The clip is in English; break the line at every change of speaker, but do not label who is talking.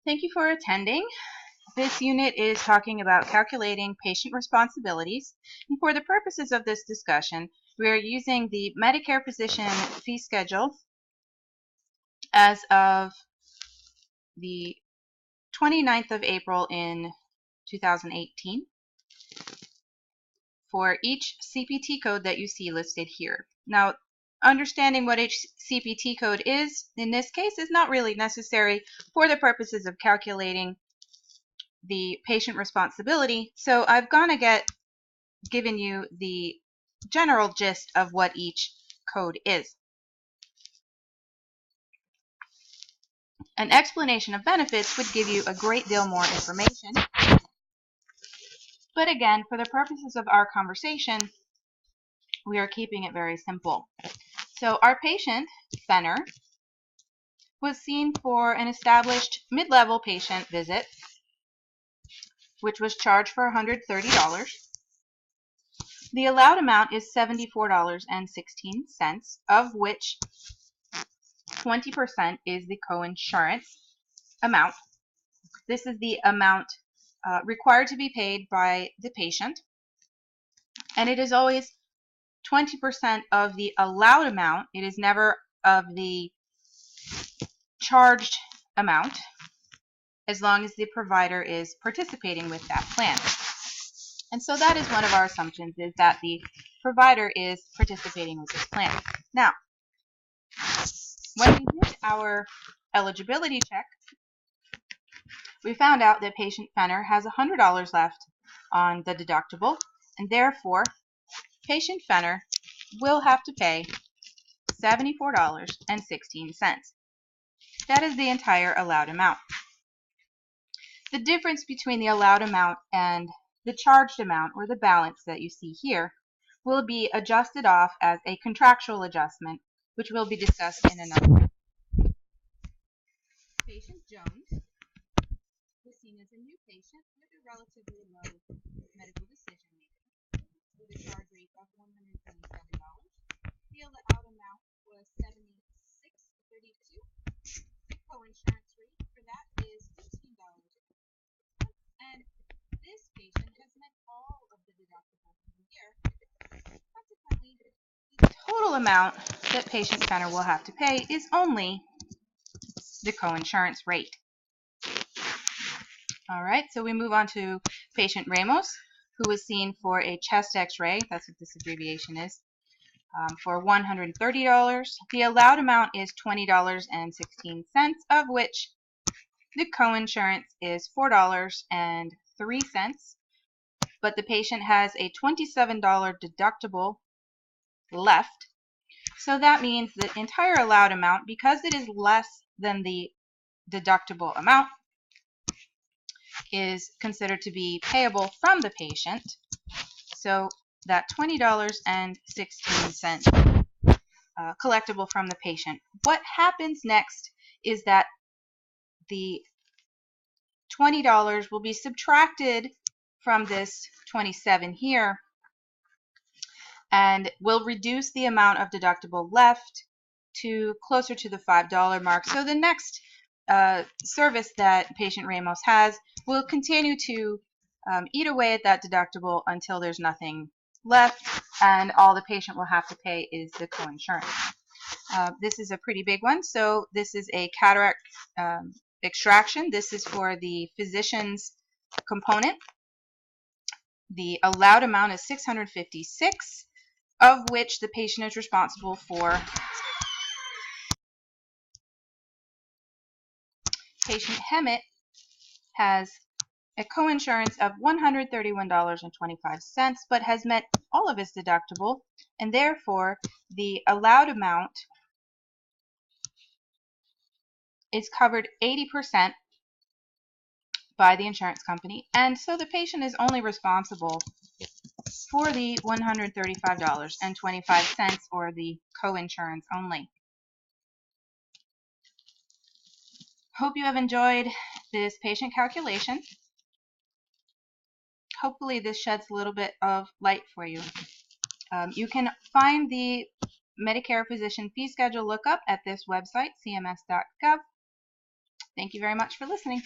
Thank you for attending. This unit is talking about calculating patient responsibilities. And for the purposes of this discussion, we are using the Medicare physician fee schedule as of the 29th of April in 2018 for each CPT code that you see listed here. Now, understanding what each CPT code is in this case is not really necessary for the purposes of calculating the patient responsibility. So I've given you the general gist of what each code is. An explanation of benefits would give you a great deal more information. But again, for the purposes of our conversation, we are keeping it very simple. So our patient, Fenner, was seen for an established mid-level patient visit, which was charged for $130. The allowed amount is $74.16, of which 20% is the coinsurance amount. This is the amount required to be paid by the patient, and it is always 20% of the allowed amount. It is never of the charged amount, as long as the provider is participating with that plan. And so that is one of our assumptions, is that the provider is participating with this plan. Now, when we did our eligibility check, we found out that patient Fenner has $100 left on the deductible, and therefore patient Fenner will have to pay $74.16. That is the entire allowed amount. The difference between the allowed amount and the charged amount, or the balance that you see here, will be adjusted off as a contractual adjustment, which will be discussed in another. Patient Jones was seen as a new patient with a relatively low medical decision making, with a charge rate of $177. The allowed amount was $76.32. The coinsurance rate for that is $15. And this patient has met all of the deductibles for the year. Consequently, the total amount that patient Fenner will have to pay is only the coinsurance rate. All right, so we move on to patient Ramos, who was seen for a chest x-ray, that's what this abbreviation is, for $130. The allowed amount is $20.16, of which the coinsurance is $4.03, but the patient has a $27 deductible left. So that means the entire allowed amount, because it is less than the deductible amount, is considered to be payable from the patient. So that $20.16 collectible from the patient. What happens next is that the $20 will be subtracted from this 27 here and will reduce the amount of deductible left to closer to the $5 mark. So the next service that patient Ramos has will continue to eat away at that deductible until there's nothing left, and all the patient will have to pay is the coinsurance. This is a pretty big one. So this is a cataract extraction. This is for the physician's component. The allowed amount is $656, of which the patient is responsible for. Patient Hemet has a coinsurance of $131.25, but has met all of his deductible, and therefore the allowed amount is covered 80% by the insurance company, and so the patient is only responsible for the $135.25, or the coinsurance only. Hope you have enjoyed this patient calculation. Hopefully this sheds a little bit of light for you. You can find the Medicare physician fee schedule lookup at this website, cms.gov. Thank you very much for listening.